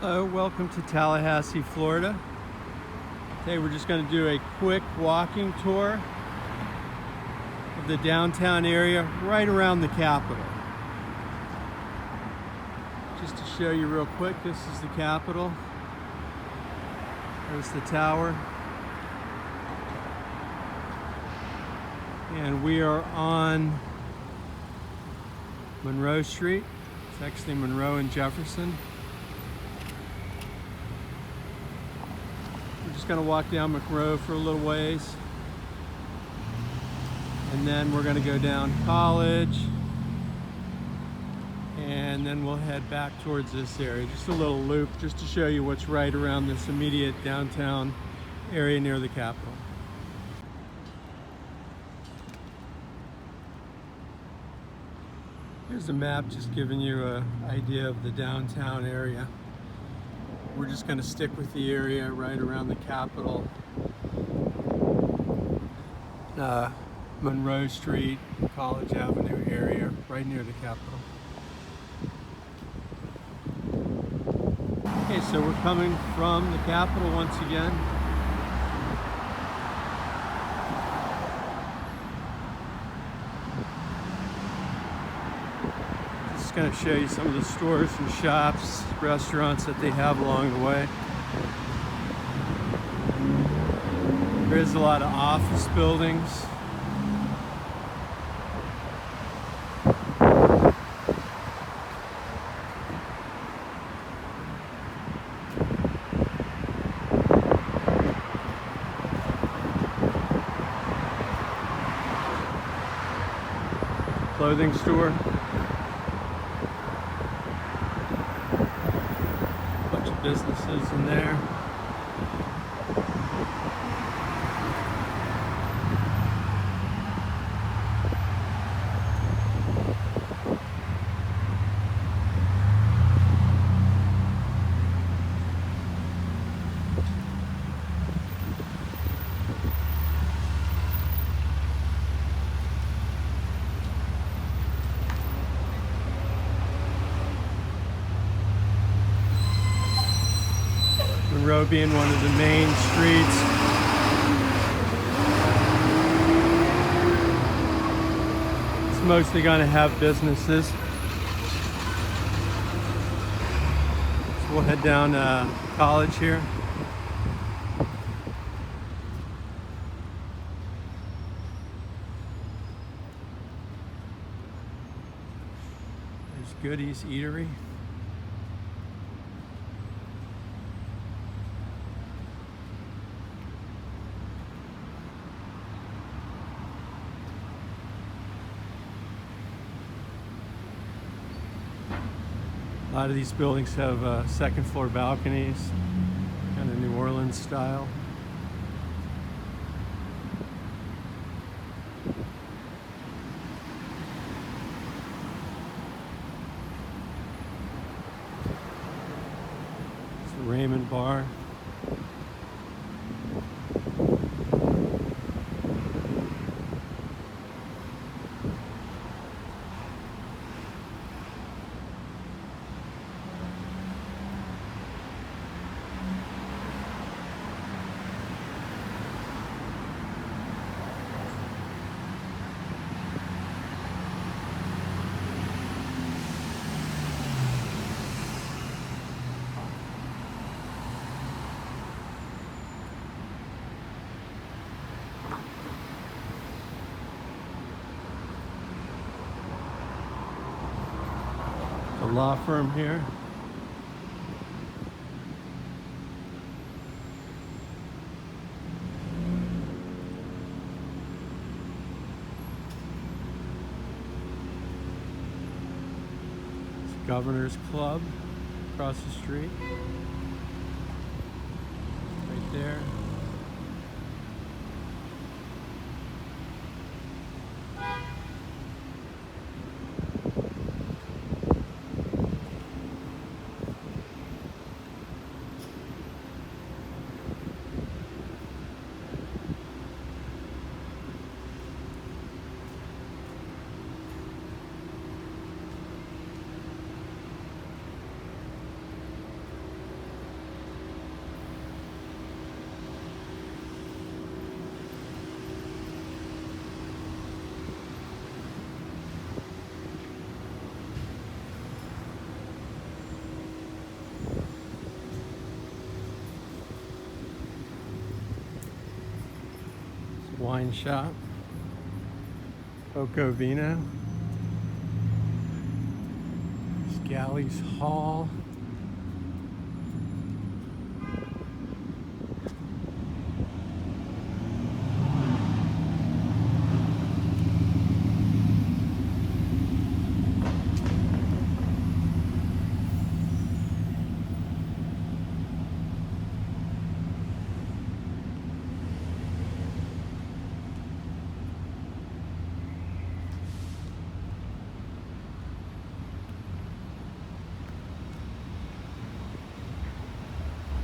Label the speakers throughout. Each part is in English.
Speaker 1: Hello, welcome to Tallahassee, Florida. Today we're just going to do a quick walking tour of the downtown area right around the Capitol. Just to show you real quick, this is the Capitol. There's the tower. And we are on Monroe Street. It's actually Monroe and Jefferson. We're just going to walk down Monroe for a little ways, and then we're going to go down College, and then we'll head back towards this area. Just a little loop just to show you what's right around this immediate downtown area near the Capitol. Here's a map just giving you an idea of the downtown area. We're just going to stick with the area right around the Capitol. Monroe Street, College Avenue area, right near the Capitol. Okay, so we're coming from the Capitol once again. Just going to show you some of the stores and shops, restaurants that they have along the way. There is a lot of office buildings. Clothing store. Bunch of businesses in there. Monroe being one of the main streets. It's mostly going to have businesses. So we'll head down College here. There's Goodies Eatery. A lot of these buildings have second floor balconies, kind of New Orleans style. It's the Raymond Bar. A law firm here. It's Governor's Club across the street. Right there. wine shop. Coco Vino. Scally's Hall.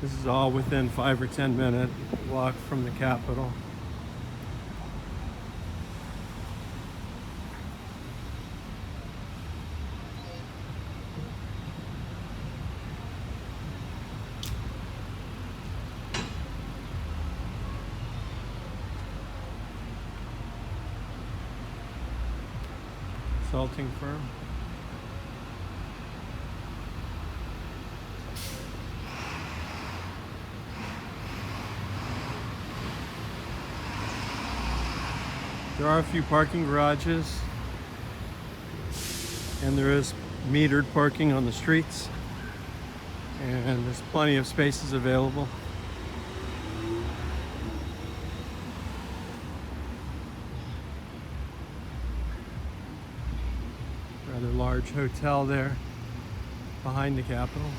Speaker 1: This is all within 5 or 10 minute walk from the Capitol. Consulting firm. There are a few parking garages, and there is metered parking on the streets, and there's plenty of spaces available. Rather large hotel there behind the Capitol.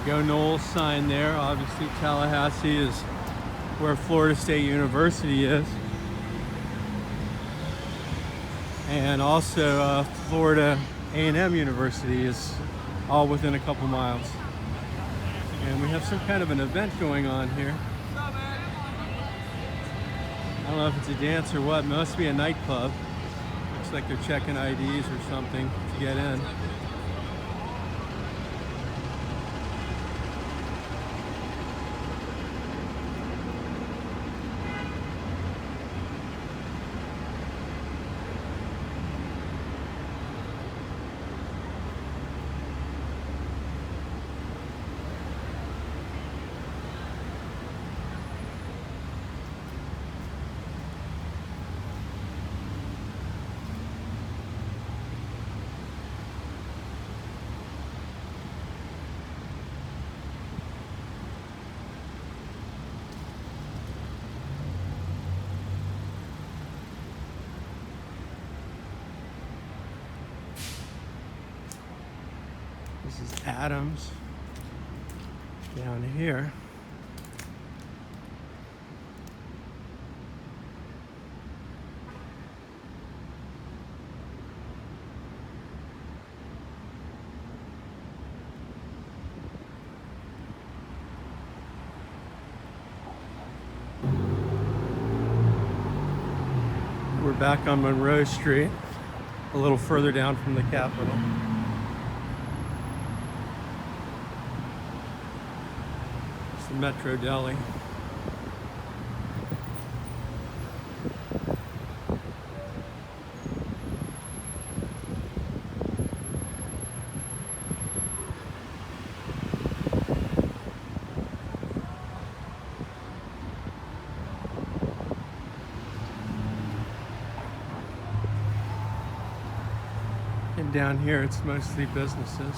Speaker 1: Go Noles sign there. Obviously Tallahassee is where Florida State University is, and also Florida A&M University is all within a couple miles. And we have some kind of an event going on here. I don't know if it's a dance or what. It must be a nightclub. Looks like they're checking IDs or something to get in. This is Adams down here. We're back on Monroe Street, a little further down from the Capitol. Metro Deli. And down here it's mostly businesses.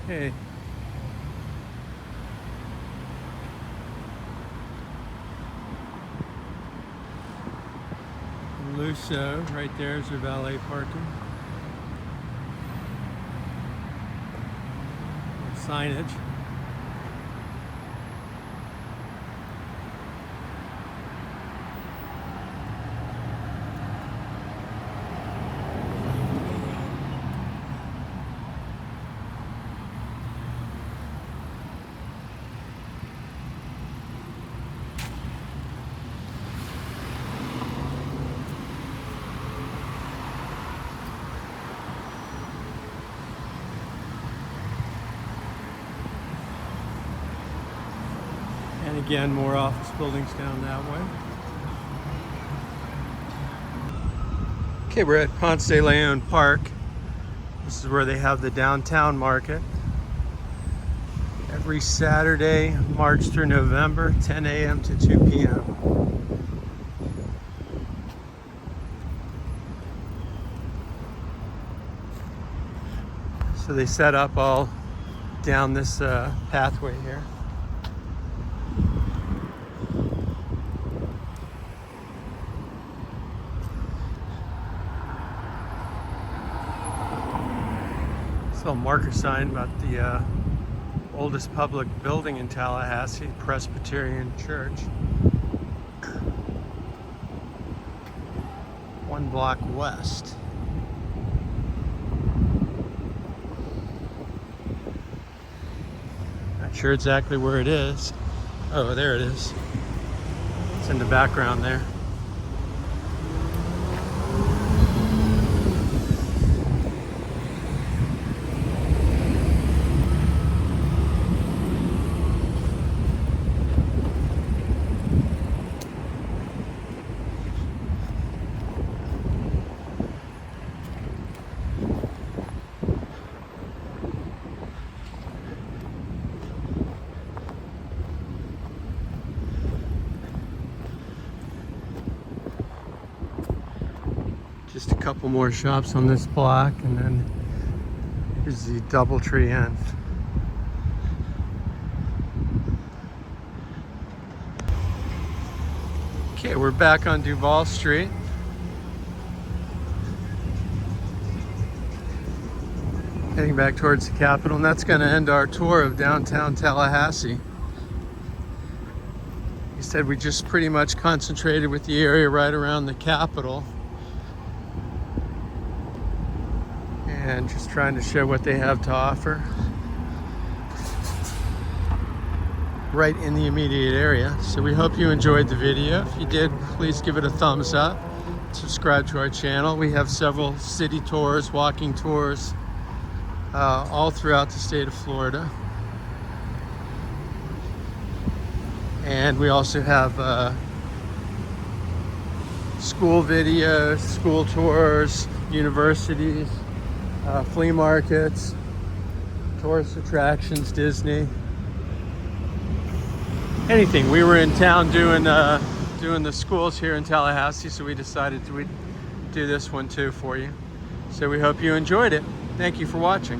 Speaker 1: Okay. Luso, right there is your valet parking. Signage. And again, more office buildings down that way. Okay, we're at Ponce de Leon Park. This is where they have the downtown market. Every Saturday, March through November, 10 a.m. to 2 p.m. So they set up all down this pathway here. It's a little marker sign about the oldest public building in Tallahassee, Presbyterian Church. 1 block west. Not sure exactly where it is. Oh, there it is. It's in the background there. Just a couple more shops on this block, and then here's the DoubleTree Inn. Okay, we're back on Duval Street. Heading back towards the Capitol, and that's going to end our tour of downtown Tallahassee. He said we just pretty much concentrated with the area right around the Capitol. And just trying to show what they have to offer right in the immediate area. So we hope you enjoyed the video. If you did, please give it a thumbs up. Subscribe to our channel. We have several city tours, walking tours, all throughout the state of Florida. And we also have school videos, school tours, universities, flea markets, tourist attractions, Disney, anything. We were in town doing the schools here in Tallahassee, so we decided we'd do this one too for you. So we hope you enjoyed it. Thank you for watching.